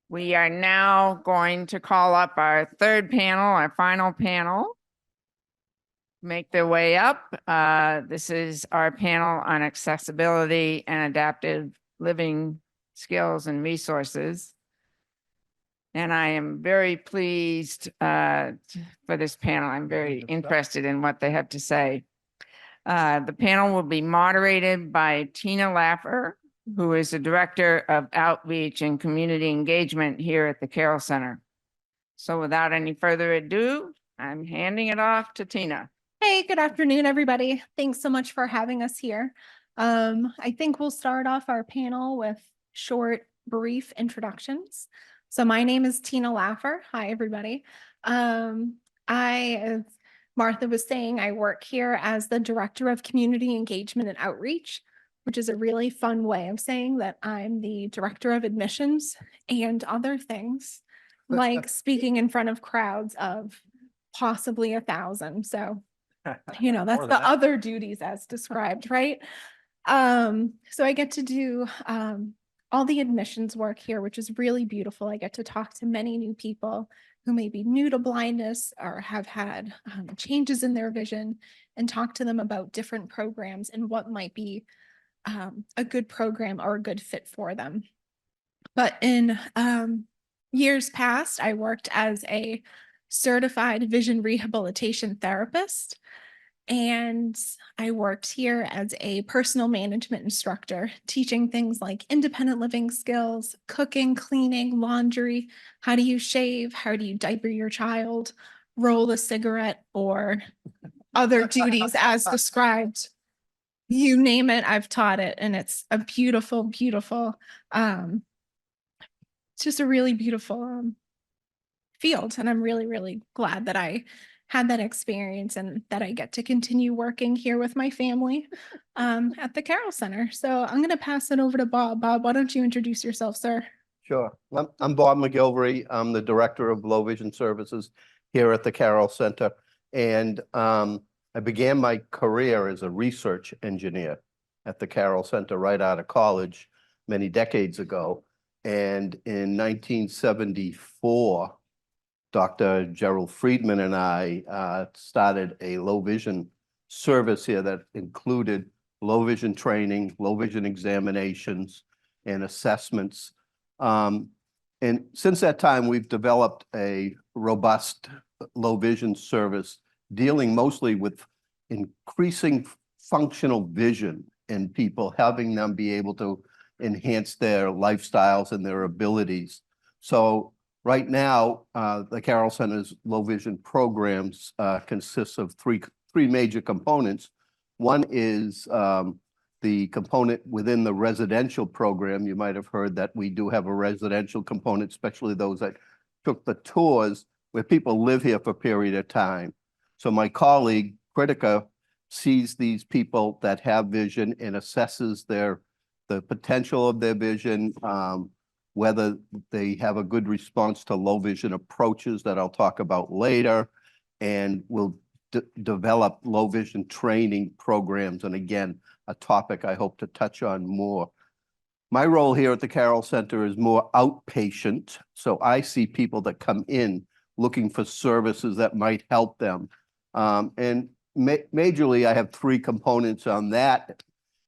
We are now going to call up our third panel, our final panel. Make their way up. This is our panel on accessibility and adaptive living skills and resources. And I am very pleased for this panel. I'm very interested in what they have to say. The panel will be moderated by Tina Laffer, who is the Director of Outreach and Community Engagement here at the Carroll Center. So without any further ado, I'm handing it off to Tina. Hey, good afternoon, everybody. Thanks so much for having us here. I think we'll start off our panel with short, brief introductions. So my name is Tina Laffer. Hi, everybody. As Martha was saying, I work here as the Director of Community Engagement and Outreach, which is a really fun way of saying that I'm the Director of Admissions and other things, like speaking in front of crowds of possibly 1,000. So that's the other duties as described, right? So I get to do all the admissions work here, which is really beautiful. I get to talk to many new people who may be new to blindness or have had changes in their vision, and talk to them about different programs and what might be a good program or a good fit for them. But in years past, I worked as a certified vision rehabilitation therapist. And I worked here as a personal management instructor, teaching things like independent living skills, cooking, cleaning, laundry, how do you shave, how do you diaper your child, roll a cigarette, or other duties as described. You name it, I've taught it. And it's a beautiful, beautiful, it's just a really beautiful field. And I'm really, really glad that I had that experience and that I get to continue working here with my family at the Carroll Center. So I'm going to pass it over to Bob. Bob, why don't you introduce yourself, sir? Sure. I'm Bob McGilvery. I'm the Director of Low Vision Services here at the Carroll Center. And I began my career as a research engineer at the Carroll Center right out of college many decades ago. And in 1974, Dr. Gerald Friedman and I started a low vision service here that included low vision training, low vision examinations, and assessments. And since that time, we've developed a robust low vision service dealing mostly with increasing functional vision in people, helping them be able to enhance their lifestyles and their abilities. So right now, the Carroll Center's low vision programs consists of three major components. One is the component within the residential program. You might have heard that we do have a residential component, especially those that took the tours, where people live here for a period of time. So my colleague, Critica, sees these people that have vision and assesses the potential of their vision, whether they have a good response to low vision approaches that I'll talk about later, and will develop low vision training programs. And again, a topic I hope to touch on more. My role here at the Carroll Center is more outpatient. So I see people that come in looking for services that might help them. And majorly, I have three components on that.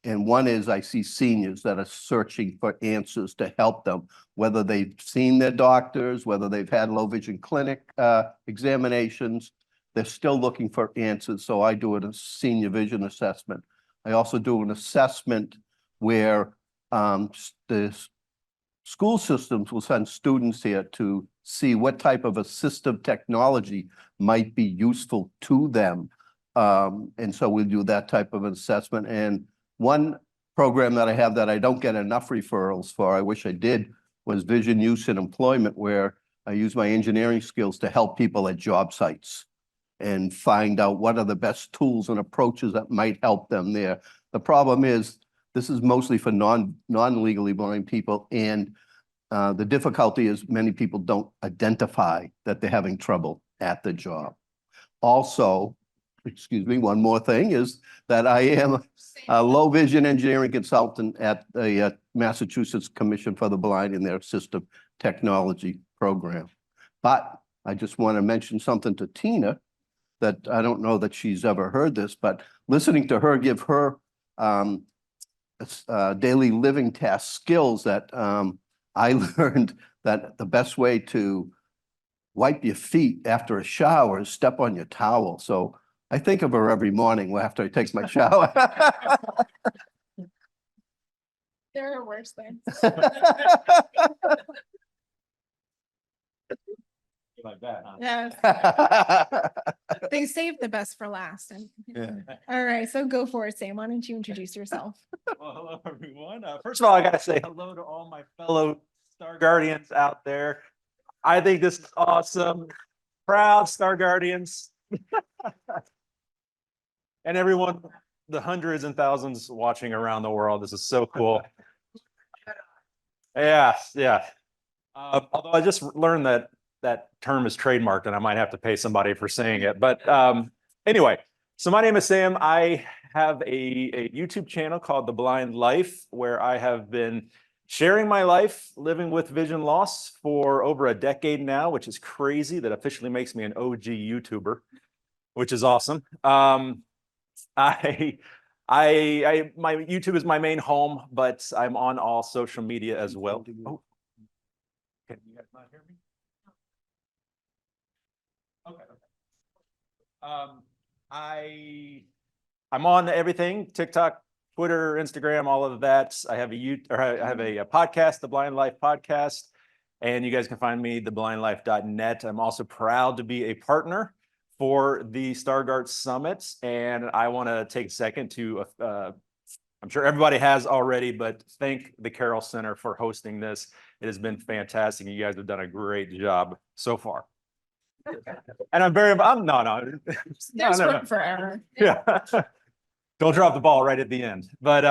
And one is I see seniors that are searching for answers to help them, whether they've seen their doctors, whether they've had low vision clinic examinations, they're still looking for answers. So I do a senior vision assessment. I also do an assessment where the school systems will send students here to see what type of assistive technology might be useful to them. And so we do that type of assessment. And one program that I have that I don't get enough referrals for, I wish I did, was vision use and employment, where I use my engineering skills to help people at job sites and find out what are the best tools and approaches that might help them there. The problem is this is mostly for non-legally blind people, and the difficulty is many people don't identify that they're having trouble at the job. Also, excuse me, one more thing is that I am a low vision engineering consultant at the Massachusetts Commission for the Blind in their assistive technology program. But I just want to mention something to Tina that I don't know that she's ever heard this, but listening to her give her daily living task skills that I learned that the best way to wipe your feet after a shower is step on your towel. So I think of her every morning after I take my shower. There are worse things. Like that, huh? Yes, they saved the best for last. Yeah. All right, so go for it, Sam. Why don't you introduce yourself? Well, hello, everyone. First of all, I gotta say hello to all my fellow Star Guardians out there. I think this is awesome. Proud Star Guardians. And everyone, the hundreds and thousands watching around the world. This is so cool. Yeah, yeah. Although I just learned that that term is trademarked and I might have to pay somebody for saying it. But anyway, so my name is Sam. I have a YouTube channel called The Blind Life, where I have been sharing my life living with vision loss for over a decade now, which is crazy. That officially makes me an OG YouTuber, which is awesome. My YouTube is my main home, but I'm on all social media as well. Oh, can you guys not hear me? Okay. I'm on everything: TikTok, Twitter, Instagram, all of that. I have a podcast, The Blind Life Podcast, and you guys can find me theblindlife.net. I'm also proud to be a partner for the Stargardt Summit, and I want to take a second to I'm sure everybody has already, but thank the Carroll Center for hosting this. It has been fantastic. You guys have done a great job so far. And no. There's No. room for error. Yeah. Don't drop the ball right at the end. But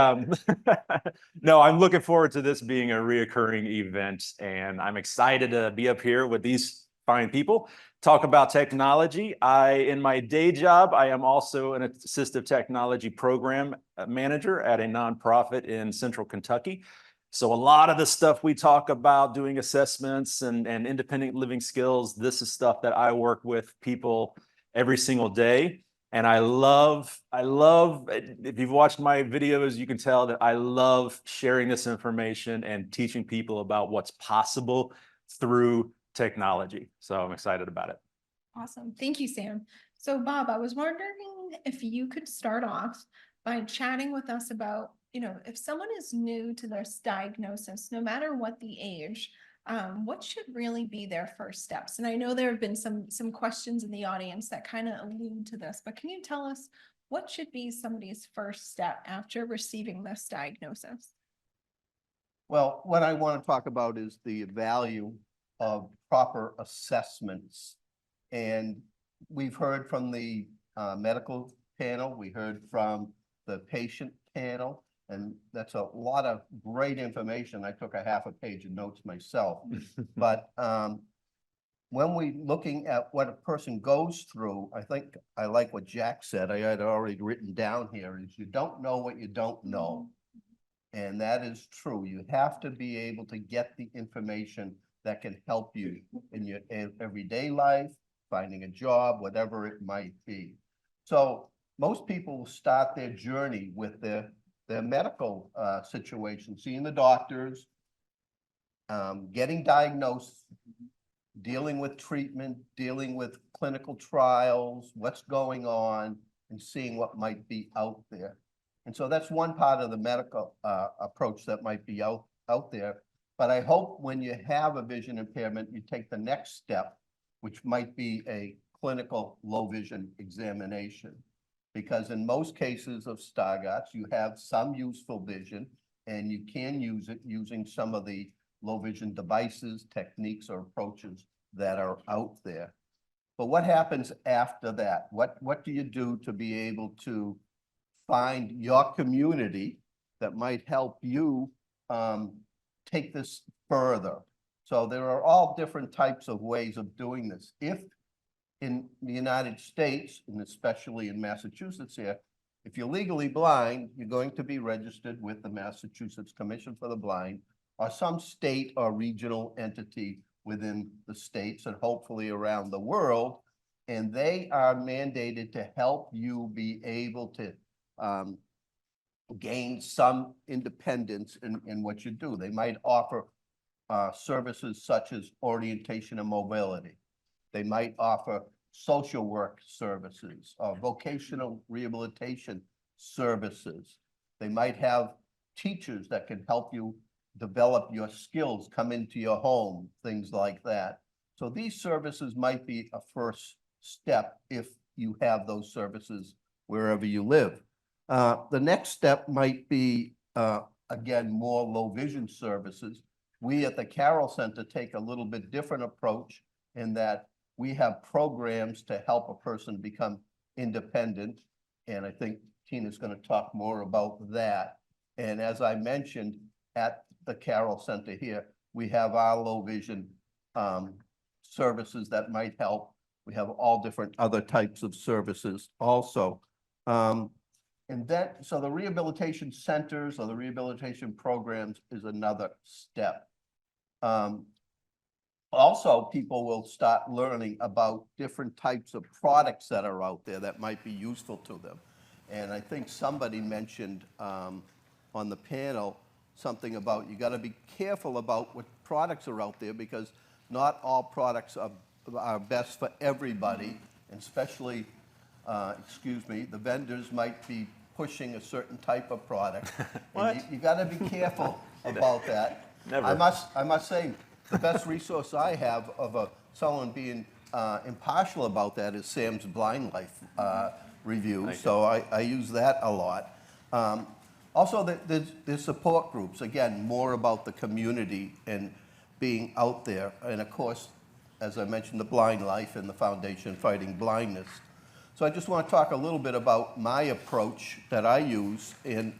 no, I'm looking forward to this being a reoccurring event, and I'm excited to be up here with these fine people, talk about technology. In my day job, I am also an assistive technology program manager at a nonprofit in Central Kentucky. So a lot of the stuff we talk about, doing assessments and independent living skills, this is stuff that I work with people every single day. And I love, if you've watched my videos, you can tell that I love sharing this information and teaching people about what's possible through technology. So I'm excited about it. Awesome. Thank you, Sam. So Bob, I was wondering if you could start off by chatting with us about, if someone is new to this diagnosis, no matter what the age, what should really be their first steps? And I know there have been some questions in the audience that kind of allude to this, but can you tell us what should be somebody's first step after receiving this diagnosis? Well, what I want to talk about is the value of proper assessments. And we've heard from the medical panel, we heard from the patient panel, and that's a lot of great information. I took a half a page of notes myself. But when we looking at what a person goes through, I think I like what Jack said. I had already written down here is you don't know what you don't know. And that is true. You have to be able to get the information that can help you in your everyday life, finding a job, whatever it might be. So most people will start their journey with their medical situation, seeing the doctors, getting diagnosed, dealing with treatment, dealing with clinical trials, what's going on, and seeing what might be out there. And so that's one part of the medical approach that might be out there. But I hope when you have a vision impairment, you take the next step, which might be a clinical low vision examination. Because in most cases of Stargardt's, you have some useful vision, and you can use it using some of the low vision devices, techniques, or approaches that are out there. But what happens after that? What do you do to be able to find your community that might help you take this further? So there are all different types of ways of doing this. If in the United States, and especially in Massachusetts here, If you're legally blind, you're going to be registered with the Massachusetts Commission for the Blind or some state or regional entity within the states and hopefully around the world. And they are mandated to help you be able to gain some independence in what you do. They might offer services such as orientation and mobility. They might offer social work services, vocational rehabilitation services. They might have teachers that can help you develop your skills, come into your home, things like that. So these services might be a first step if you have those services wherever you live. The next step might be, again, more low vision services. We at the Carroll Center take a little bit different approach in that we have programs to help a person become independent. And I think Tina's going to talk more about that. And as I mentioned, at the Carroll Center here, we have our low vision services that might help. We have all different other types of services also. And then, so the rehabilitation centers or the rehabilitation programs is another step. Also, people will start learning about different types of products that are out there that might be useful to them. And I think somebody mentioned on the panel something about you got to be careful about what products are out there because not all products are best for everybody, and especially, excuse me, the vendors might be pushing a certain type of product. And you got to be careful about that. Never. I must say, the best resource I have of someone being impartial about that is Sam's Blind Life review. So I use that a lot. Also, there's support groups. Again, more about the community and being out there. And of course, as I mentioned, the Blind Life and the Foundation Fighting Blindness. So I just want to talk a little bit about my approach that I use in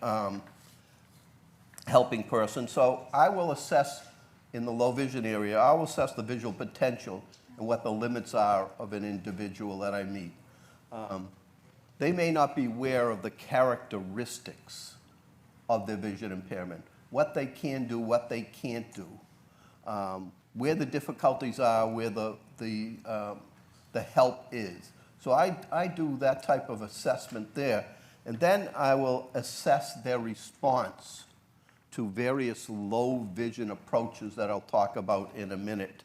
helping persons. So I will assess in the low vision area, I will assess the visual potential and what the limits are of an individual that I meet. They may not be aware of the characteristics of their vision impairment, what they can do, what they can't do, where the difficulties are, where the help is. So I do that type of assessment there. And then I will assess their response to various low vision approaches that I'll talk about in a minute.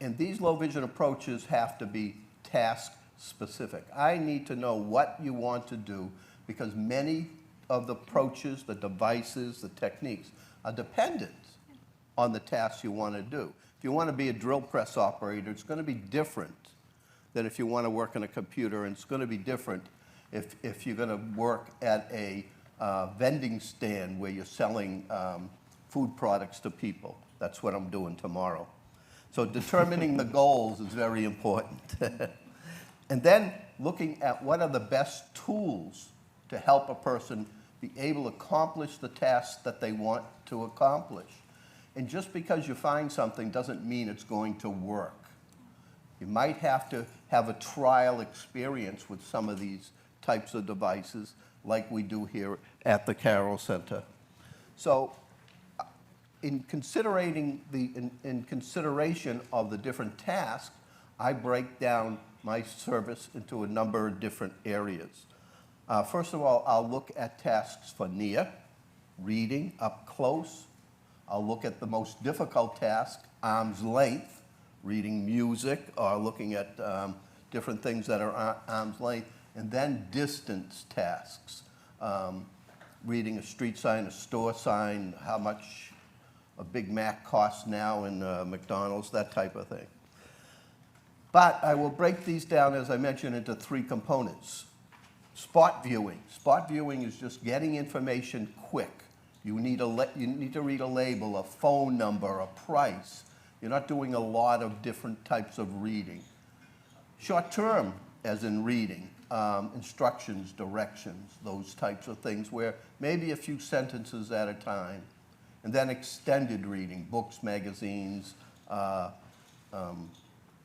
And these low vision approaches have to be task specific. I need to know what you want to do because many of the approaches, the devices, the techniques are dependent on the tasks you want to do. If you want to be a drill press operator, it's going to be different than if you want to work on a computer, and it's going to be different if you're going to work at a vending stand where you're selling food products to people. That's what I'm doing tomorrow. So determining the goals is very important. And then looking at what are the best tools to help a person be able to accomplish the tasks that they want to accomplish. And just because you find something doesn't mean it's going to work. You might have to have a trial experience with some of these types of devices like we do here at the Carroll Center. So in consideration of the different tasks, I break down my service into a number of different areas. First of all, I'll look at tasks for near, reading, up close. I'll look at the most difficult task, arm's length, reading music or looking at different things that are arm's length, and then distance tasks. Reading a street sign, a store sign, how much a Big Mac costs now in McDonald's, that type of thing. But I will break these down, as I mentioned, into three components. Spot viewing. Spot viewing is just getting information quick. You need to read a label, a phone number, a price. You're not doing a lot of different types of reading. Short term, as in reading, instructions, directions, those types of things where maybe a few sentences at a time. And then extended reading, books, magazines,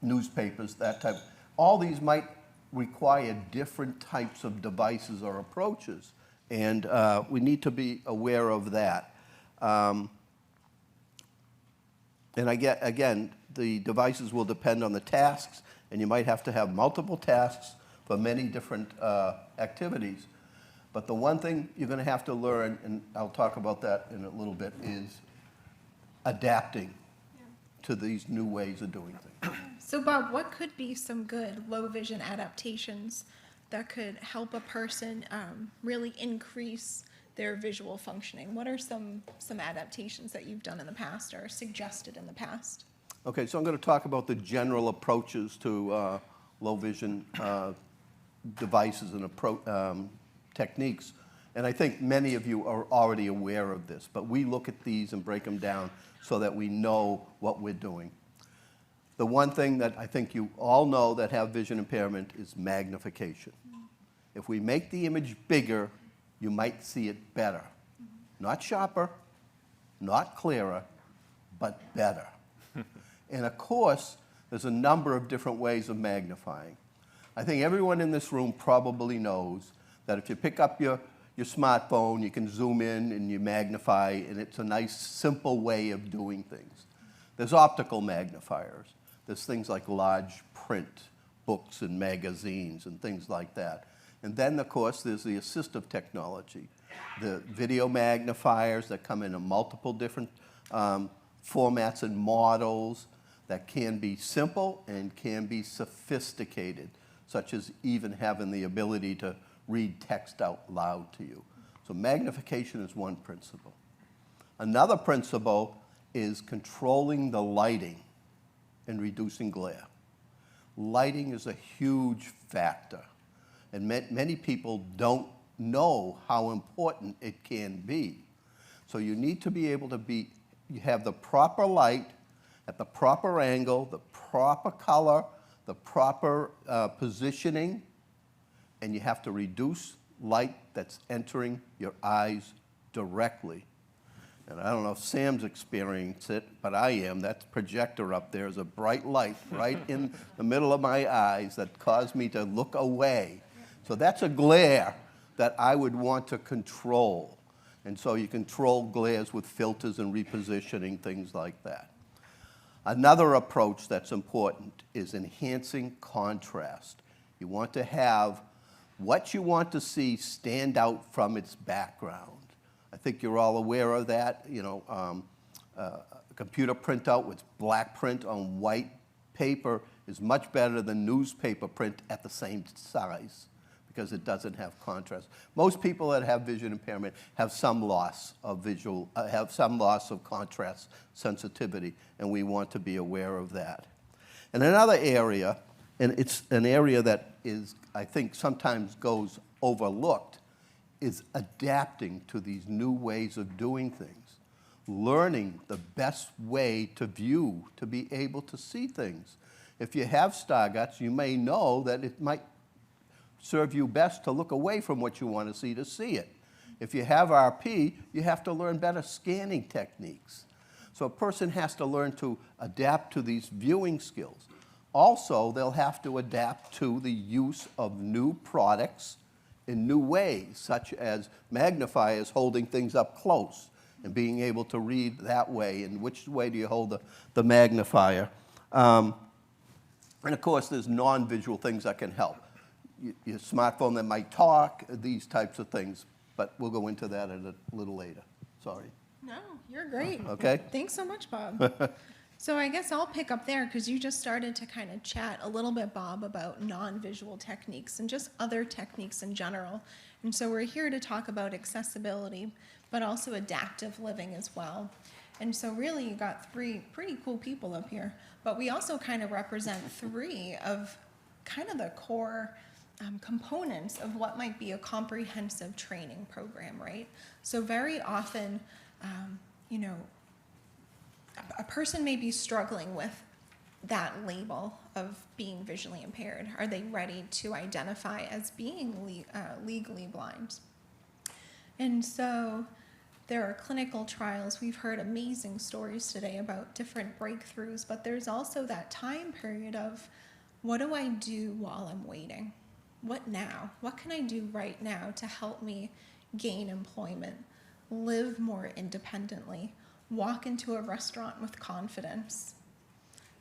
newspapers, that type. All these might require different types of devices or approaches, and we need to be aware of that. And again, the devices will depend on the tasks, and you might have to have multiple tasks for many different activities. But the one thing you're going to have to learn, and I'll talk about that in a little bit, is adapting to these new ways of doing things. So Bob, what could be some good low vision adaptations that could help a person really increase their visual functioning? What are some adaptations that you've done in the past or suggested in the past? Okay, so I'm going to talk about the general approaches to low vision devices and techniques. And I think many of you are already aware of this, but we look at these and break them down so that we know what we're doing. The one thing that I think you all know that have vision impairment is magnification. If we make the image bigger, you might see it better. Not sharper, not clearer, but better. And of course, there's a number of different ways of magnifying. I think everyone in this room probably knows that if you pick up your smartphone, you can zoom in and you magnify, and it's a nice, simple way of doing things. There's optical magnifiers. There's things like large print books and magazines and things like that. And then, of course, there's the assistive technology, the video magnifiers that come in multiple different formats and models that can be simple and can be sophisticated, such as even having the ability to read text out loud to you. So magnification is one principle. Another principle is controlling the lighting and reducing glare. Lighting is a huge factor, and many people don't know how important it can be. So you need to be able to you have the proper light at the proper angle, the proper color, the proper positioning, and you have to reduce light that's entering your eyes directly. And I don't know if Sam's experienced it, but I am. That projector up there is a bright light right in the middle of my eyes that caused me to look away. So that's a glare that I would want to control. And so you control glares with filters and repositioning, things like that. Another approach that's important is enhancing contrast. You want to have what you want to see stand out from its background. I think you're all aware of that. You know, a computer printout with black print on white paper is much better than newspaper print at the same size because it doesn't have contrast. Most people that have vision impairment have some loss of contrast sensitivity, and we want to be aware of that. And another area, and it's an area that is, I think, sometimes goes overlooked, is adapting to these new ways of doing things, learning the best way to view, to be able to see things. If you have Stargardts, you may know that it might serve you best to look away from what you want to see it. If you have RP, you have to learn better scanning techniques. So a person has to learn to adapt to these viewing skills. Also, they'll have to adapt to the use of new products in new ways, such as magnifiers holding things up close and being able to read that way, and which way do you hold the magnifier. And of course, there's non-visual things that can help. Your smartphone that might talk, these types of things, but we'll go into that a little later. Sorry. No, you're great. Okay. Thanks so much, Bob. So I guess I'll pick up there because you just started to kind of chat a little bit, Bob, about non-visual techniques and just other techniques in general. And so we're here to talk about accessibility, but also adaptive living as well. And so really you got three pretty cool people up here, but we also kind of represent three of kind of the core components of what might be a comprehensive training program, right? So very often, you know, a person may be struggling with that label of being visually impaired. Are they ready to identify as being legally blind? And so there are clinical trials. We've heard amazing stories today about different breakthroughs, but there's also that time period of what do I do while I'm waiting? What now? What can I do right now to help me gain employment, live more independently, walk into a restaurant with confidence,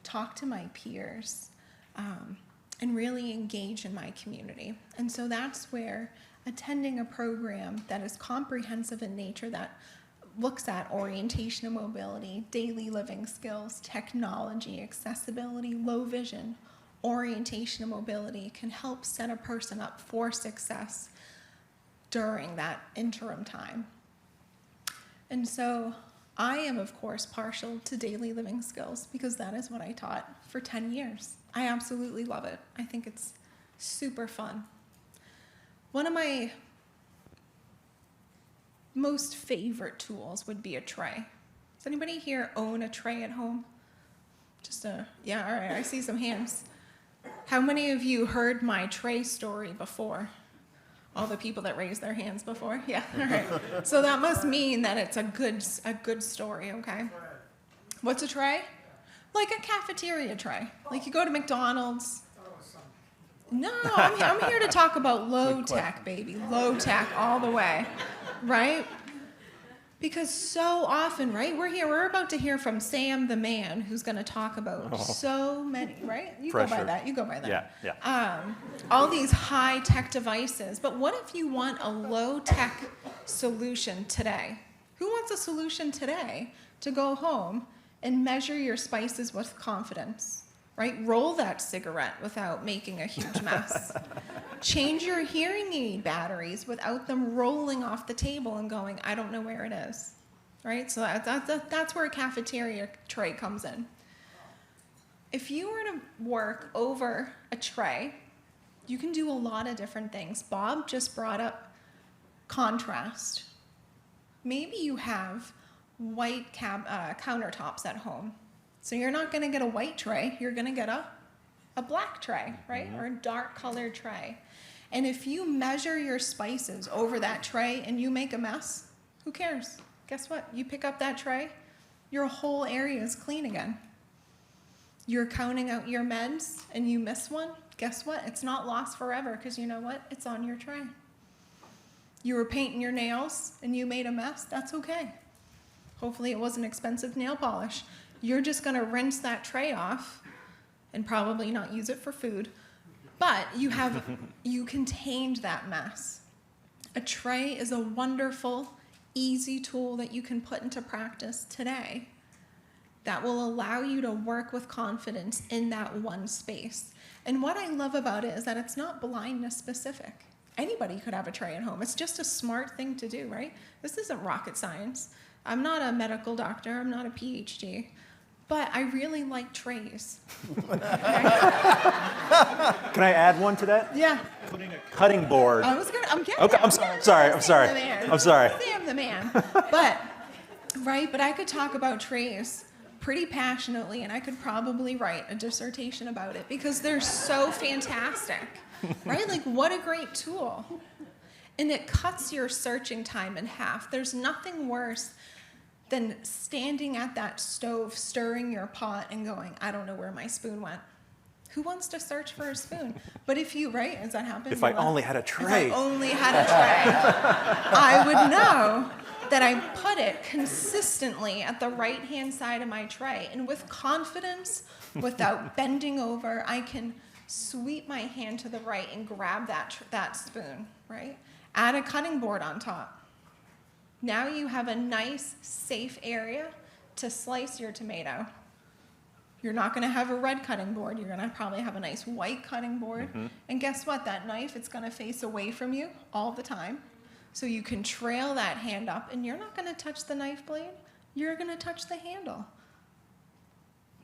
talk to my peers, and really engage in my community? And so that's where attending a program that is comprehensive in nature, that looks at orientation and mobility, daily living skills, technology, accessibility, low vision, orientation and mobility can help set a person up for success during that interim time. And so I am, of course, partial to daily living skills because that is what I taught for 10 years. I absolutely love it. I think it's super fun. One of my most favorite tools would be a tray. Does anybody here own a tray at home? Yeah, all right, I see some hands. How many of you heard my tray story before? All the people that raised their hands before? Yeah, all right. So that must mean that it's a good story, okay? What's a tray? Like a cafeteria tray. Like you go to McDonald's. No, I'm here to talk about low tech, baby. Low tech all the way, right? Because so often, right? We're about to hear from Sam the man, who's going to talk about so many, right? You go by that. Yeah. All these high tech devices. But what if you want a low tech solution today? Who wants a solution today to go home and measure your spices with confidence? Right? Roll that cigarette without making a huge mess. Change your hearing aid batteries without them rolling off the table and going, I don't know where it is. Right? So that's where a cafeteria tray comes in. If you were to work over a tray, you can do a lot of different things. Bob just brought up contrast. Maybe you have white countertops at home. So you're not going to get a white tray, you're going to get a black tray, right? Or a dark colored tray. And if you measure your spices over that tray and you make a mess, who cares? Guess what? You pick up that tray, your whole area is clean again. You're counting out your meds and you miss one, guess what? It's not lost forever because you know what? It's on your tray. You were painting your nails and you made a mess, that's okay. Hopefully it wasn't expensive nail polish. You're just going to rinse that tray off and probably not use it for food, but you contained that mess. A tray is a wonderful, easy tool that you can put into practice today that will allow you to work with confidence in that one space. And what I love about it is that it's not blindness specific. Anybody could have a tray at home. It's just a smart thing to do, right? This isn't rocket science. I'm not a medical doctor. I'm not a PhD. But I really like trays. Can I add one to that? Yeah. Putting a cutting board. I'm getting Okay, there. I'm sorry. I'm sorry. Sam the man. But I could talk about trays pretty passionately, and I could probably write a dissertation about it because they're so fantastic, right? Like, what a great tool. And it cuts your searching time in half. There's nothing worse than standing at that stove, stirring your pot and going, I don't know where my spoon went. Who wants to search for a spoon? But if you, right, as that happens? If I only had a tray. If I only had a tray, I would know that I put it consistently at the right-hand side of my tray. And with confidence, without bending over, I can sweep my hand to the right and grab that spoon, right? Add a cutting board on top. Now you have a nice, safe area to slice your tomato. You're not going to have a red cutting board. You're going to probably have a nice white cutting board. And guess what? That knife, it's going to face away from you all the time. So you can trail that hand up, and you're not going to touch the knife blade. You're going to touch the handle.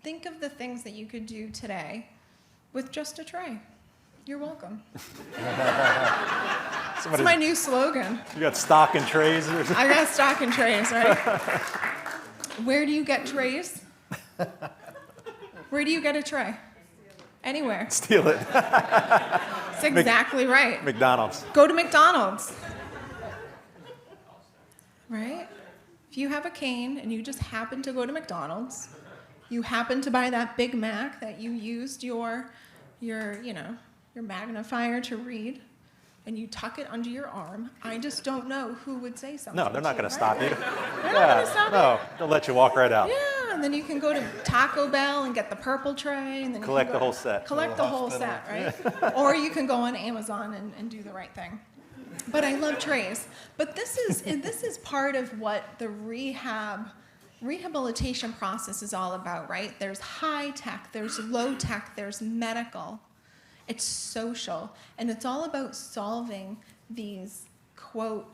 Think of the things that you could do today with just a tray. You're welcome. It's my new slogan. You got stock and trays? I got stock and trays, right? Where do you get trays? Where do you get a tray? Anywhere. Steal it. That's exactly right. McDonald's. Go to McDonald's. Right? If you have a cane and you just happen to go to McDonald's, you happen to buy that Big Mac that you used your your magnifier to read, and you tuck it under your arm, I just don't know who would say something. No, they're not to going to you, stop you. right? They're not gonna stop No, they'll let you walk right out. Yeah, and then you can go to Taco Bell and get the purple tray, and then you Collect can the go- whole set. Collect the whole set, right? Or you can go on Amazon and do the right thing. But I love trays. But this is part of what the rehabilitation process is all about, right? There's high tech, there's low tech, there's medical. It's social, and it's all about solving these, quote,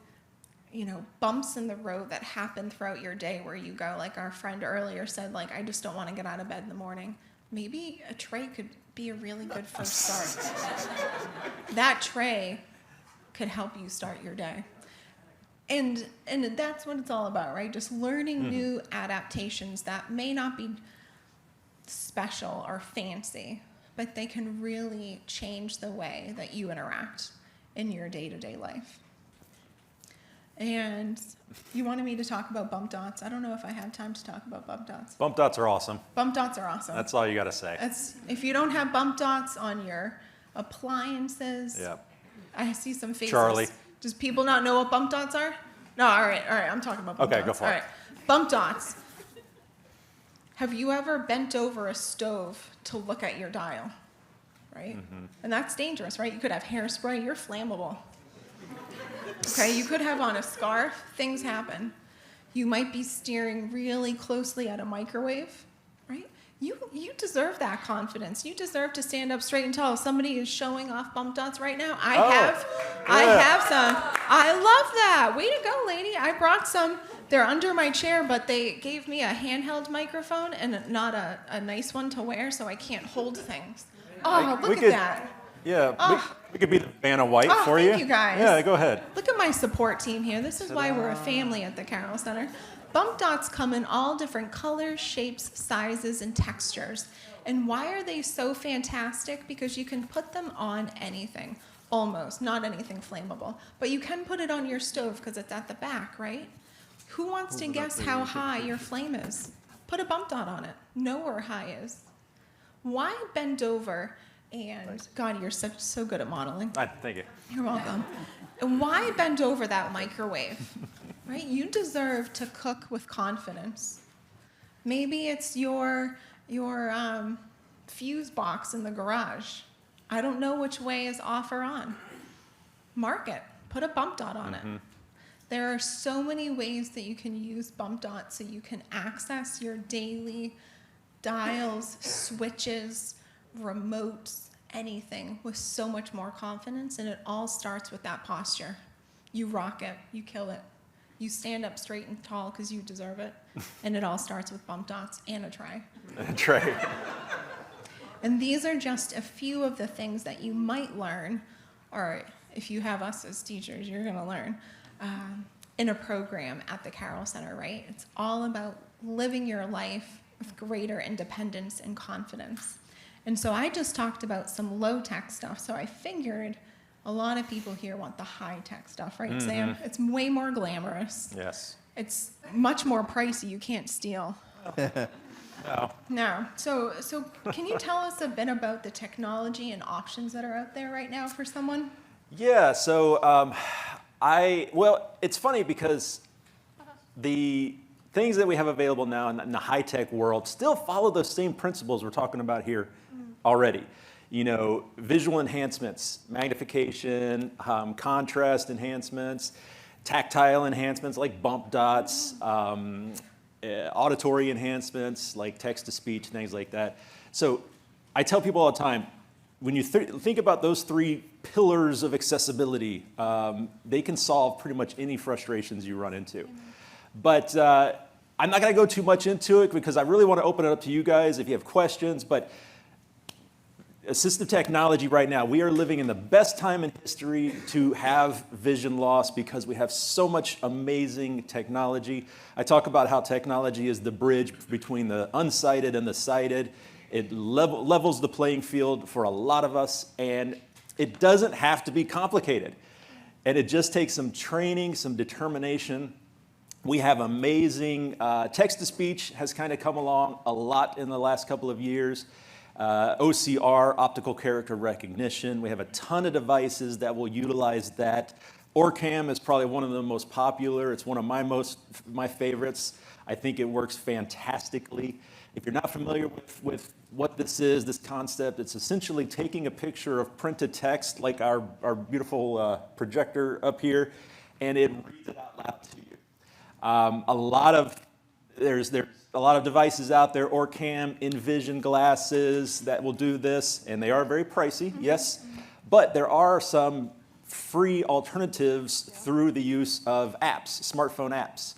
bumps in the road that happen throughout your day where you go, like our friend earlier said, like, I just don't want to get out of bed in the morning. Maybe a tray could be a really good first start. That tray could help you start your day. And that's what it's all about, right? Just learning new adaptations that may not be special or fancy, but they can really change the way that you interact in your day-to-day life. And you wanted me to talk about bump dots. I don't know if I have time to talk about bump dots. Bump dots are awesome. Bump dots are awesome. That's all you got to say. If you don't have bump dots on your appliances, Yeah. I see some faces. Charlie. Does people not know what bump dots are? No, all right, I'm talking about bump Okay, dots. go for it. All right, bump dots. Have you ever bent over a stove to look at your dial? Right? And that's dangerous, right? You could have hairspray, you're flammable. Okay, you could have on a scarf, things happen. You might be steering really closely at a microwave, right? You deserve that confidence. You deserve to stand up straight and tall. Somebody is showing off bump dots right now. I have some. I love that. Way to go, lady. I brought some. They're under my chair, but they gave me a handheld microphone and not a nice one to wear, so I can't hold things. Oh, We look at could- that. Yeah, Oh. we could be the Vanna White Oh, for you. thank you, guys. Yeah, go ahead. Look at my support team here. This is why we're a family at the Carroll Center. Bump dots come in all different colors, shapes, sizes, and textures. And why are they so fantastic? Because you can put them on anything, almost, not anything flammable. But you can put it on your stove because it's at the back, right? Who wants to guess how high your flame is? Put a bump dot on it. Know where high is. Why bend over and, God, you're so good at modeling. Thank you. You're welcome. And why bend over that microwave? Right? You deserve to cook with confidence. Maybe it's your fuse box in the garage. I don't know which way is off or on. Mark it. Put a bump dot on it. There are so many ways that you can use bump dots so you can access your daily dials, switches, remotes, anything with so much more confidence, and it all starts with that posture. You rock it, you kill it. You stand up straight and tall because you deserve it, and it all starts with bump dots and a tray. Trey. And these are just a few of the things that you might learn, or if you have us as teachers, you're gonna learn in a program at the Carroll Center, right? It's all about living your life with greater independence and confidence. And so I just talked about some low-tech stuff, so I figured a lot of people here want the high-tech stuff, right, Sam? It's way more glamorous. Yes. It's much more pricey. You can't steal. No. No. So can you tell us a bit about the technology and options that are out there right now for someone? Yeah, so it's funny because the things that we have available now in the high-tech world still follow those same principles we're talking about here already. You know, visual enhancements, magnification, contrast enhancements, tactile enhancements like bump dots, auditory enhancements like text-to-speech, things like that. So I tell people all the time, when you think about those three pillars of accessibility, they can solve pretty much any frustrations you run into. But I'm not going to go too much into it because I really want to open it up to you guys if you have questions. But assistive technology right now, we are living in the best time in history to have vision loss because we have so much amazing technology. I talk about how technology is the bridge between the unsighted and the sighted. It levels the playing field for a lot of us, and it doesn't have to be complicated. And it just takes some training, some determination. We have amazing text-to-speech has kind of come along a lot in the last couple of years. OCR, optical character recognition. We have a ton of devices that will utilize that. OrCam is probably one of the most popular. It's one of my favorites. I think it works fantastically. If you're not familiar with what this is, this concept, it's essentially taking a picture of printed text like our beautiful projector up here, and it reads it out loud to you. There's a lot of devices out there, OrCam, InVision glasses that will do this, and they are very pricey, yes, but there are some free alternatives through the use of apps, smartphone apps.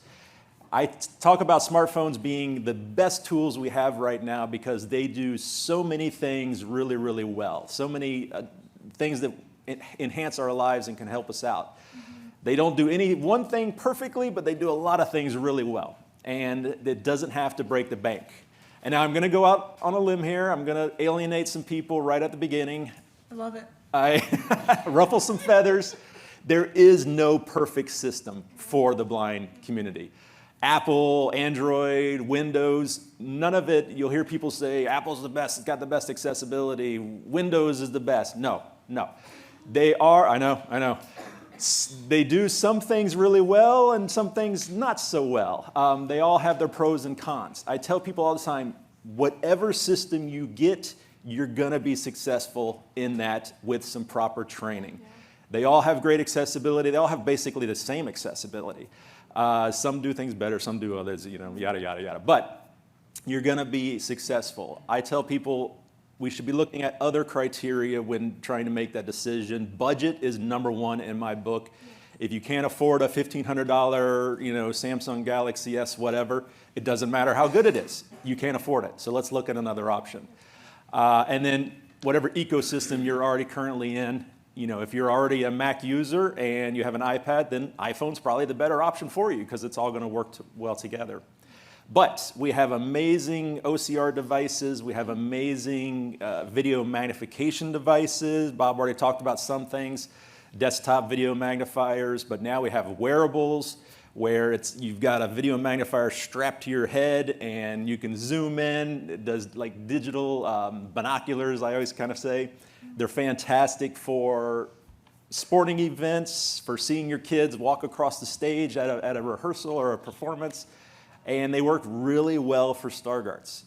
I talk about smartphones being the best tools we have right now because they do so many things really, really well. So many things that enhance our lives and can help us out. They don't do any one thing perfectly, but they do a lot of things really well. And it doesn't have to break the bank. And now I'm going to go out on a limb here. I'm going to alienate some people right at the beginning. I love it. I ruffle some feathers. There is no perfect system for the blind community. Apple, Android, Windows, none of it. You'll hear people say Apple's the best, it's got the best accessibility. Windows is the best. No. They are, I know. They do some things really well and some things not so well. They all have their pros and cons. I tell people all the time, whatever system you get, you're gonna be successful in that with some proper training. They all have great accessibility. They all have basically the same accessibility. Some do things better, some do others, yada, yada, yada. But you're gonna be successful. I tell people we should be looking at other criteria when trying to make that decision. Budget is number one in my book. If you can't afford a $1,500, Samsung Galaxy S whatever, it doesn't matter how good it is. You can't afford it. So let's look at another option. And then whatever ecosystem you're already currently in, if you're already a Mac user and you have an iPad, then iPhone's probably the better option for you because it's all going to work well together. But we have amazing OCR devices. We have amazing video magnification devices. Bob already talked about some things, desktop video magnifiers, but now we have wearables where you've got a video magnifier strapped to your head and you can zoom in. It does like digital binoculars, I always kind of say. They're fantastic for sporting events, for seeing your kids walk across the stage at a rehearsal or a performance, and they work really well for Stargardts.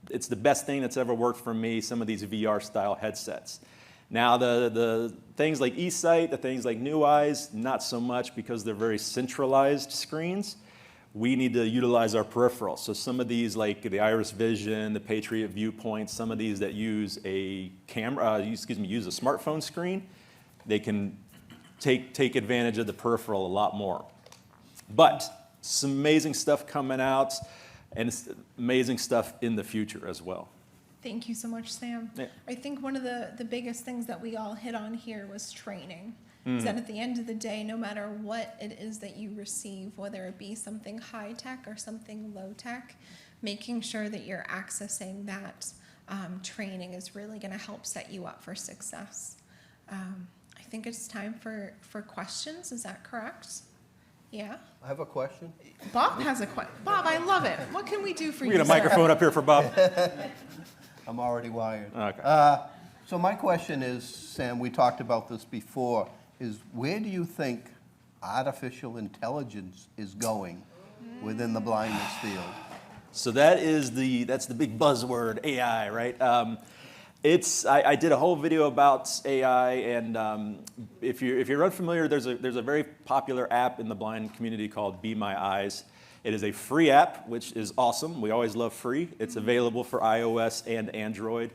It's the best thing that's ever worked for me, some of these VR-style headsets. Now, the things like eSight, the things like New Eyes, not so much because they're very centralized screens. We need to utilize our peripherals. So some of these, like the Iris Vision, the Patriot Viewpoint, some of these that use a camera, use a smartphone screen, they can take advantage of the peripheral a lot more. But some amazing stuff coming out, and amazing stuff in the future as well. Thank you so much, Sam. Yeah. I think one of the biggest things that we all hit on here was training. Is that at the end of the day, no matter what it is that you receive, whether it be something high tech or something low tech, making sure that you're accessing that training is really going to help set you up for success. I think it's time for questions. Is that correct? Yeah. I have a question. Bob has a question. Bob, I love it. What can we do for you? We got a sir? microphone up here for Bob. I'm already wired. Okay. So my question is, Sam, we talked about this before, is where do you think artificial intelligence is going within the blindness field? So that's the big buzzword, AI, right? I did a whole video about AI, and if you're unfamiliar, there's a very popular app in the blind community called Be My Eyes. It is a free app, which is awesome. We always love free. It's available for iOS and Android.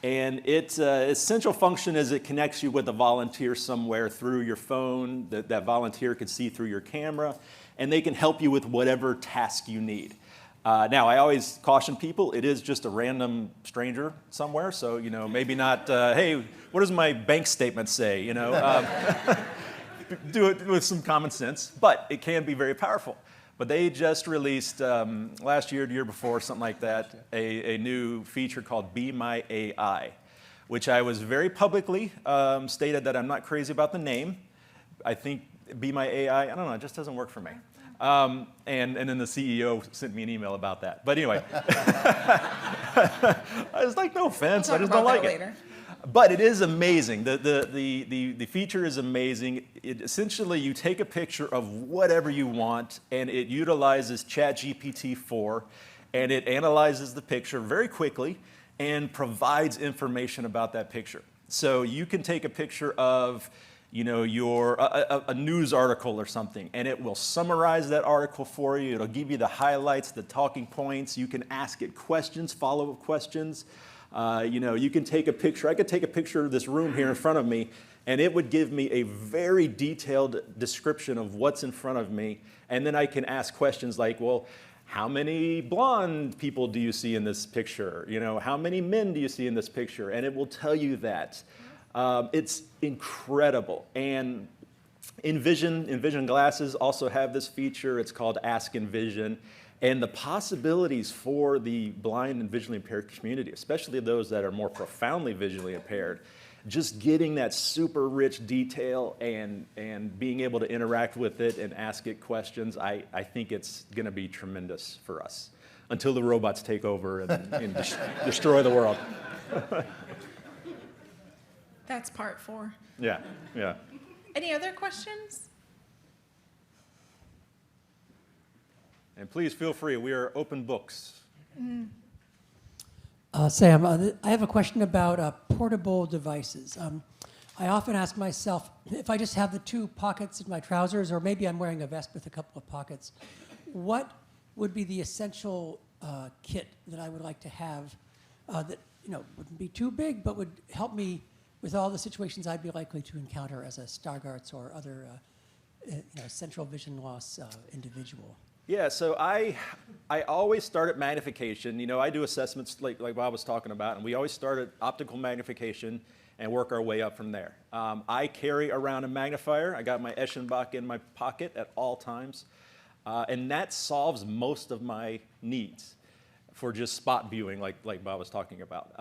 And its essential function is it connects you with a volunteer somewhere through your phone. That volunteer can see through your camera, and they can help you with whatever task you need. Now, I always caution people, it is just a random stranger somewhere, so maybe not, hey, what does my bank statement say? Do it with some common sense, but it can be very powerful. But they just released, last year, the year before, something like that, a new feature called Be My AI, which I was very publicly stated that I'm not crazy about the name. I think Be My AI, I don't know, it just doesn't work for me. And then the CEO sent me an email about that. But anyway, I was like, no offense, I just don't like it. Later. But it is amazing. The feature is amazing. Essentially, you take a picture of whatever you want, and it utilizes ChatGPT 4, and it analyzes the picture very quickly and provides information about that picture. So you can take a picture of, you know, a news article or something, and it will summarize that article for you. It'll give you the highlights, the talking points. You can ask it questions, follow-up questions. You know, you can take a picture. I could take a picture of this room here in front of me, and it would give me a very detailed description of what's in front of me. And then I can ask questions like, well, how many blonde people do you see in this picture? You know, how many men do you see in this picture? And it will tell you that. It's incredible. And Envision glasses also have this feature. It's called Ask Envision. And the possibilities for the blind and visually impaired community, especially those that are more profoundly visually impaired, just getting that super rich detail and being able to interact with it and ask it questions, I think it's going to be tremendous for us until the robots take over and destroy the world. That's part 4. Yeah, yeah. Any other questions? And please feel free. We are open books. Sam, I have a question about portable devices. I often ask myself, if I just have the 2 pockets in my trousers, or maybe I'm wearing a vest with a couple of pockets, what would be the essential kit that I would like to have that, you know, wouldn't be too big, but would help me with all the situations I'd be likely to encounter as a Stargardt or other central vision loss individual? Yeah, so I always start at magnification. You know, I do assessments like Bob was talking about, and we always start at optical magnification and work our way up from there. I carry around a magnifier. I got my Eschenbach in my pocket at all times, and that solves most of my needs for just spot viewing, like Bob was talking about.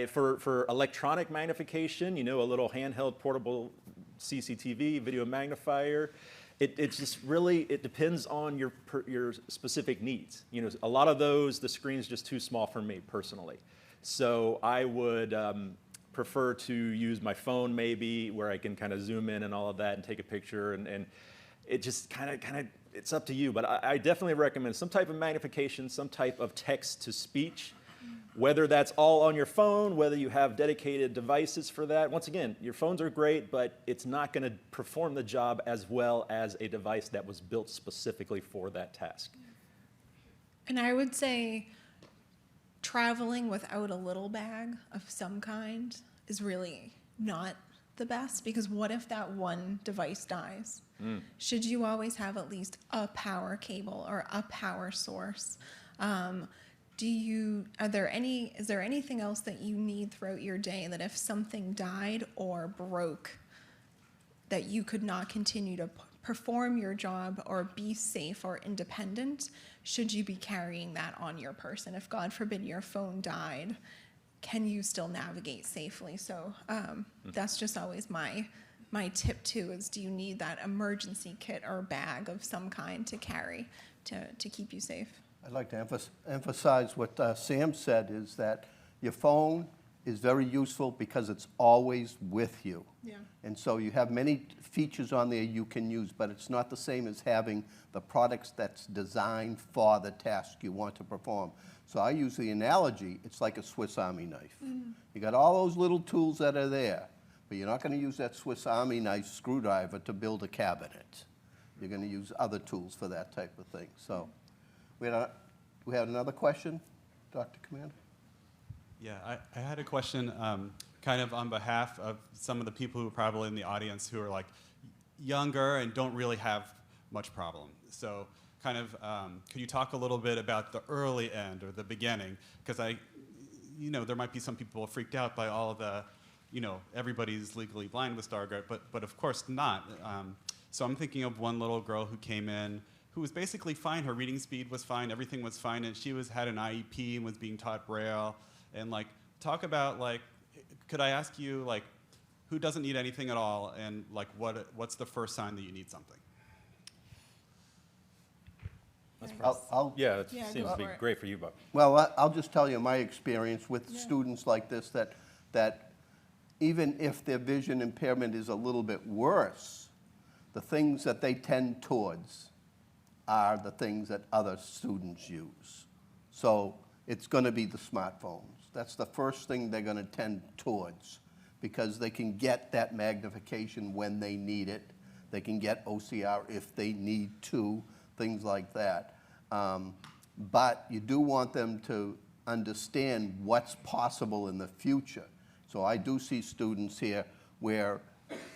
For electronic magnification, you know, a little handheld portable CCTV, video magnifier. It's just really, it depends on your specific needs. You know, a lot of those, the screen's just too small for me personally. So I would prefer to use my phone maybe, where I can kind of zoom in and all of that and take a picture, and it just kind of, it's up to you. But I definitely recommend some type of magnification, some type of text to speech. Whether that's all on your phone, whether you have dedicated devices for that. Once again, your phones are great, but it's not going to perform the job as well as a device that was built specifically for that task. And I would say traveling without a little bag of some kind is really not the best, because what if that one device dies? Should you always have at least a power cable or a power source? Is there anything else that you need throughout your day that if something died or broke, that you could not continue to perform your job or be safe or independent? Should you be carrying that on your person? If God forbid your phone died, can you still navigate safely? So that's just always my tip too, is do you need that emergency kit or bag of some kind to carry to keep you safe? I'd like to emphasize what Sam said, is that your phone is very useful because it's always with you. Yeah. And so you have many features on there you can use, but it's not the same as having the products that's designed for the task you want to perform. So I use the analogy, it's like a Swiss Army knife. You got all those little tools that are there, but you're not going to use that Swiss Army knife screwdriver to build a cabinet. You're going to use other tools for that type of thing. So. We had another question, Dr. Commander? Yeah, I had a question kind of on behalf of some of the people who are probably in the audience who are like younger and don't really have much problem. So kind of, could you talk a little bit about the early end or the beginning? Because there might be some people freaked out by all of the, everybody's legally blind with Stargardt, but of course not. So I'm thinking of one little girl who came in who was basically fine. Her reading speed was fine, everything was fine, and she had an IEP and was being taught Braille. And talk about could I ask you who doesn't need anything at all, and what's the first sign that you need something? Yeah, it Yeah, go seems to be for it. great for you, Bob. Well, I'll just tell you my experience with students like this, that even if their vision impairment is a little bit worse, the things that they tend towards are the things that other students use. So it's going to be the smartphones. That's the first thing they're going to tend towards, because they can get that magnification when they need it. They can get OCR if they need to, things like that. But you do want them to understand what's possible in the future. So I do see students here where,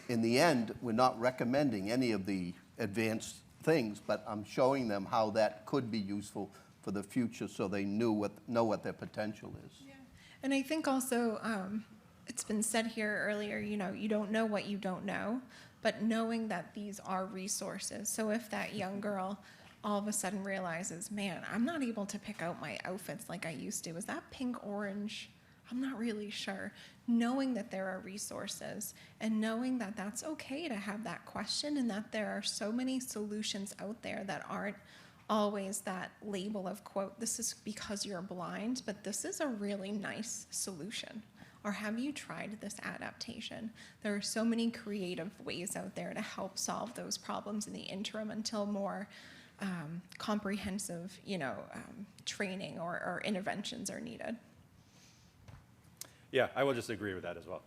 in the end, we're not recommending any of the advanced things, but I'm showing them how that could be useful for the future, so they know what their potential is. Yeah. And I think also, it's been said here earlier, you don't know what you don't know, but knowing that these are resources. So if that young girl all of a sudden realizes, man, I'm not able to pick out my outfits like I used to. Is that pink, orange? I'm not really sure. Knowing that there are resources and knowing that that's okay to have that question, and that there are so many solutions out there that aren't always that label of, quote, this is because you're blind, but this is a really nice solution. Or have you tried this adaptation? There are so many creative ways out there to help solve those problems in the interim until more comprehensive, training or interventions are needed. Yeah, I will just agree with that as well.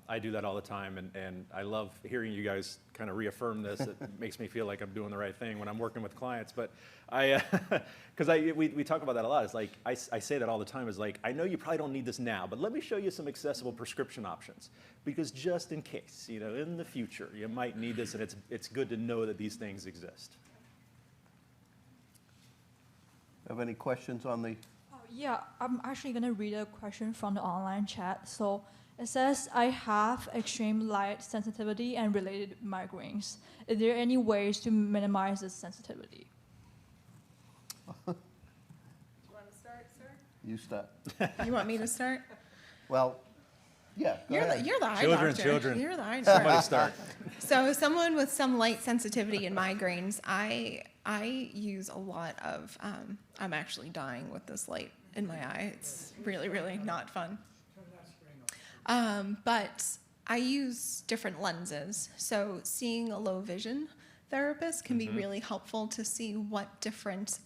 I do that all the time, and I love hearing you guys kind of reaffirm this. It makes me feel like I'm doing the right thing when I'm working with clients. But we talk about that a lot. It's like, I say that all the time, is like, I know you probably don't need this now, but let me show you some accessible prescription options. Because just in case, in the future, you might need this, and it's good to know that these things exist. Have any questions on the? Yeah, I'm actually going to read a question from the online chat. So it says, I have extreme light sensitivity and related migraines. Is there any ways to minimize this sensitivity? Do you want to start, sir? You start. You want me to start? Well, yeah, go ahead. You're the eye Children, doctor. children. You're the eye Somebody doctor. start. So someone with some light sensitivity and migraines, I use a lot of, I'm actually dying with this light in my eye. It's really, really not fun. But I use different lenses. So seeing a low vision therapist can be really helpful to see what different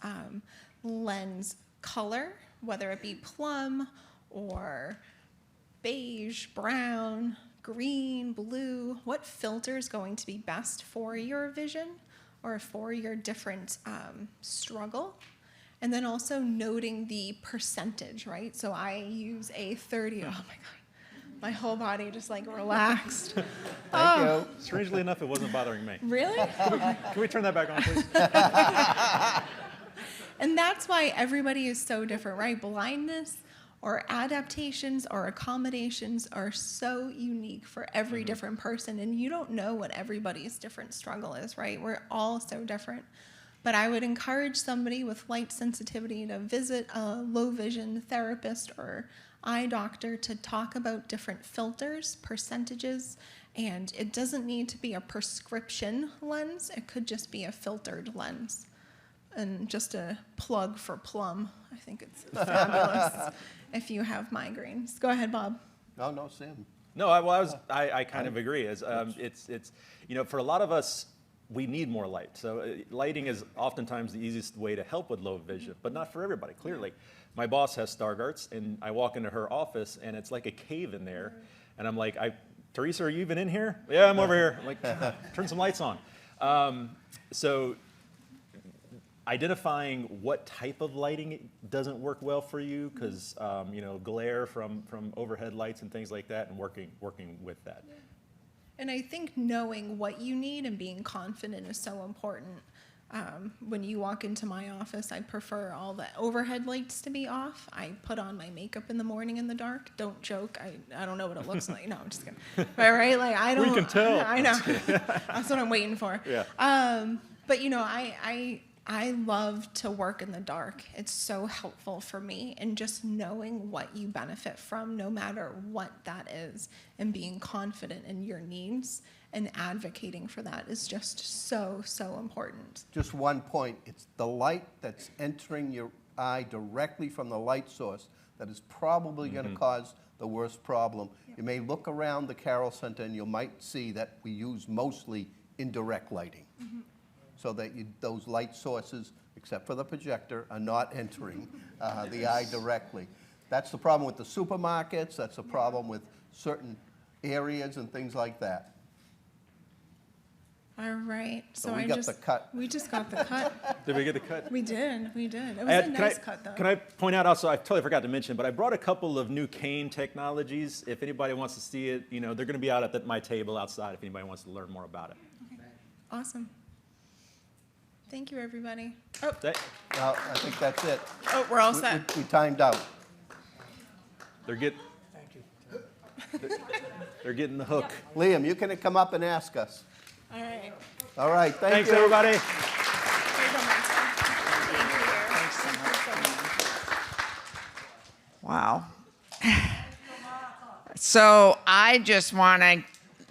lens color, whether it be plum or beige, brown, green, blue, what filter is going to be best for your vision or for your different struggle. And then also noting the percentage, right? So I use a 30, oh my God, my whole body just like relaxed. Thank you. Strangely enough, it wasn't bothering me. Really? Can we turn that back on, please? And that's why everybody is so different, right? Blindness or adaptations or accommodations are so unique for every different person. And you don't know what everybody's different struggle is, right? We're all so different. But I would encourage somebody with light sensitivity to visit a low vision therapist or eye doctor to talk about different filters, percentages, and it doesn't need to be a prescription lens. It could just be a filtered lens. And just a plug for Plum. I think it's fabulous if you have migraines. Go ahead, Bob. No, Sam. No, I kind of agree. It's for a lot of us, we need more light. So lighting is oftentimes the easiest way to help with low vision, but not for everybody, clearly. My boss has Stargardts, and I walk into her office, and it's like a cave in there. And I'm like, Teresa, are you even in here? Yeah, I'm over here. I'm like, turn some lights on. So identifying what type of lighting doesn't work well for you, because glare from overhead lights and things like that, and working with that. Yeah. And I think knowing what you need and being confident is so important. When you walk into my office, I prefer all the overhead lights to be off. I put on my makeup in the morning in the dark. Don't joke. I don't know what it looks like. No, I'm just kidding. Right? Like I don't. We can tell. I know. That's what I'm waiting for. Yeah. But I I love to work in the dark. It's so helpful for me, and just knowing what you benefit from, no matter what that is, and being confident in your needs and advocating for that is just so, so important. Just one point, it's the light that's entering your eye directly from the light source that is probably going to cause the worst problem. You may look around the Carroll Center and you might see that we use mostly indirect lighting. So that those light sources, except for the projector, are not entering the eye directly. That's the problem with the supermarkets, that's the problem with certain areas and things like that. All right. So we got the cut. We just got the cut. Did we get the cut? We did. It was Can a nice cut, though. Can I point out also, I totally forgot to mention, but I brought a couple of new cane technologies. If anybody wants to see it, they're going to be out at my table outside if anybody wants to learn more about it. Awesome. Thank you, everybody. Oh, Well, I think that's it. oh, we're all set. We timed out. They're getting the hook. Liam, you can come up and ask us. All right. All right, Thanks, you. everybody. Here you go, Martha. Wow. So I just want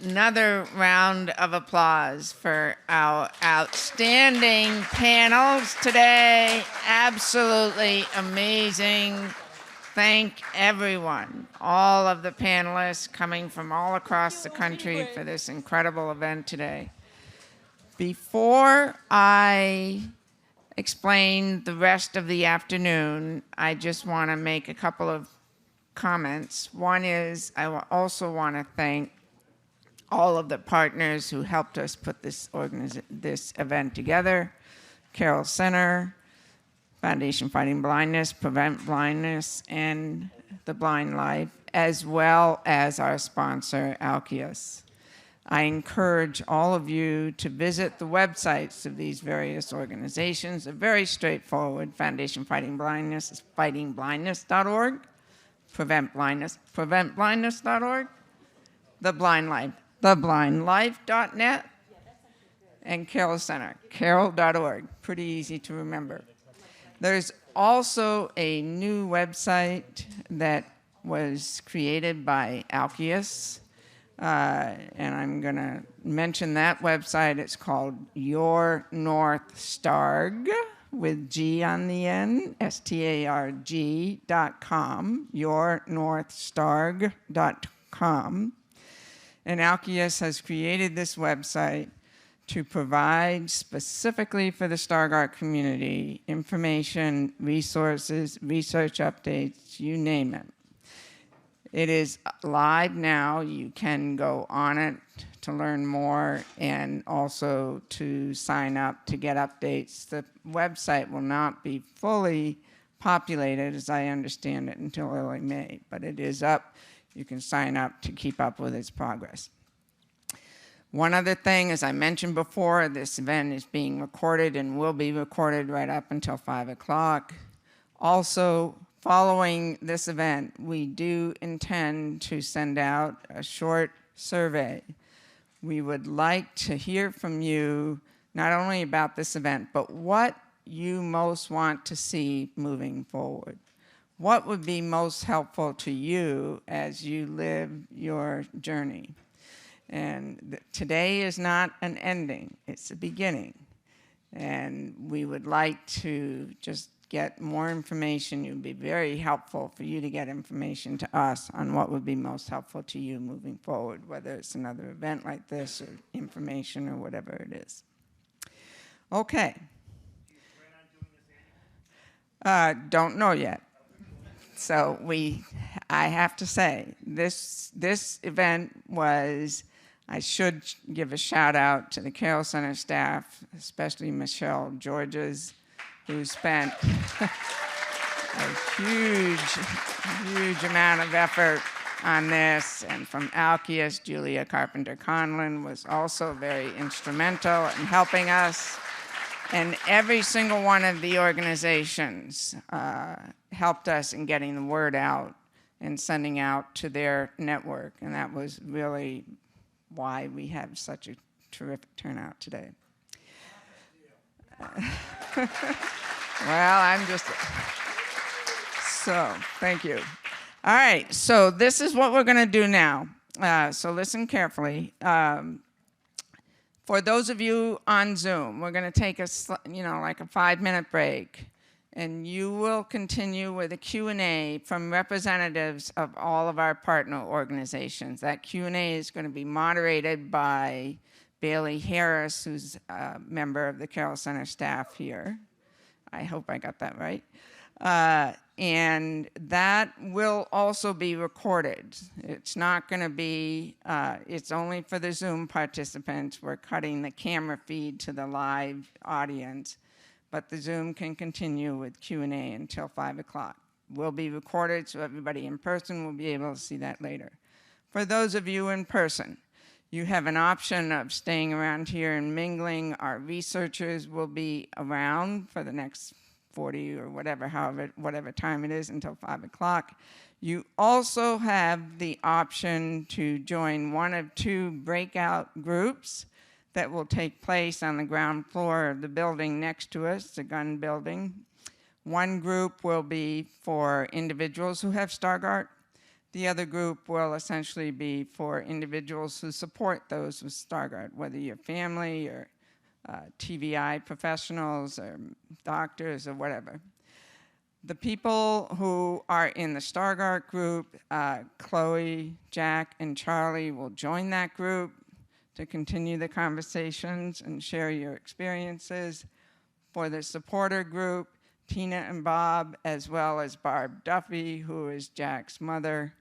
another round of applause for our outstanding panels today. Absolutely amazing. Thank everyone, all of the panelists coming from all across the country for this incredible event today. Before I explain the rest of the afternoon, I just want to make a couple of comments. One is I also want to thank all of the partners who helped us put this event together: Carroll Center, Foundation Fighting Blindness, Prevent Blindness, and The Blind Life, as well as our sponsor, Alkeus. I encourage all of you to visit the websites of these various organizations. They're very straightforward. Foundation Fighting Blindness is fightingblindness.org. Prevent Blindness, preventblindness.org. The Blind Life, theblindlife.net. And Carroll Center, carroll.org. Pretty easy to remember. There's also a new website that was created by Alkeus, and I'm going to mention that website. It's called Your North Starg, with G on the end, STARG.com, yournorthstarg.com. And Alkeus has created this website to provide specifically for the Stargardt community information, resources, research updates, you name it. It is live now. You can go on it to learn more and also to sign up to get updates. The website will not be fully populated, as I understand it, until early May, but it is up. You can sign up to keep up with its progress. One other thing, as I mentioned before, this event is being recorded and will be recorded right up until 5 o'clock. Also, following this event, we do intend to send out a short survey. We would like to hear from you, not only about this event, but what you most want to see moving forward. What would be most helpful to you as you live your journey? And today is not an ending, it's a beginning. And we would like to just get more information. It would be very helpful for you to get information to us on what would be most helpful to you moving forward, whether it's another event like this or information or whatever it is. Okay. Don't know yet. So I have to say, this event was, I should give a shout out to the Carroll Center staff, especially Michelle Georges, who spent a huge amount of effort on this. And from Alkeus, Julia Carpenter-Conlon was also very instrumental in helping us. And every single one of the organizations helped us in getting the word out and sending out to their network. And that was really why we have such a terrific turnout today. Well, I'm just, so, thank you. All right, so this is what we're gonna do now. So listen carefully. For those of you on Zoom, we're gonna take like a 5-minute break. And you will continue with a Q&A from representatives of all of our partner organizations. That Q&A is gonna be moderated by Bailey Harris, who's a member of the Carroll Center staff here. I hope I got that right. And that will also be recorded. It's not gonna be, it's only for the Zoom participants. We're cutting the camera feed to the live audience, but the Zoom can continue with Q&A until 5 o'clock. Will be recorded, so everybody in person will be able to see that later. For those of you in person, you have an option of staying around here and mingling. Our researchers will be around for the next 40 or whatever time it is until 5 o'clock. You also have the option to join one of 2 breakout groups that will take place on the ground floor of the building next to us, the gun building. One group will be for individuals who have Stargardt. The other group will essentially be for individuals who support those with Stargardt, whether you're family or TVI professionals or doctors or whatever. The people who are in the Stargardt group, Chloe, Jack, and Charlie will join that group to continue the conversations and share your experiences. For the supporter group, Tina and Bob, as well as Barb Duffy, who is Jack's mother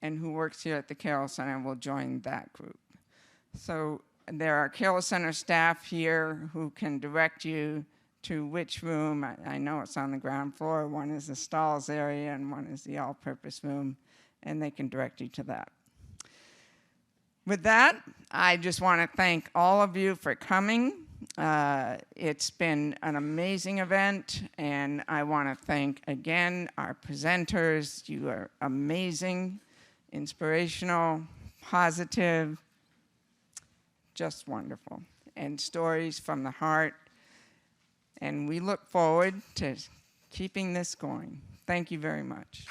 and who works here at the Carroll Center, will join that group. So there are Carroll Center staff here who can direct you to which room. I know it's on the ground floor. One is the stalls area and one is the all-purpose room, and they can direct you to that. With that, I just want to thank all of you for coming. It's been an amazing event, and I want to thank again our presenters. You are amazing, inspirational, positive, just wonderful, and stories from the heart. And we look forward to keeping this going. Thank you very much.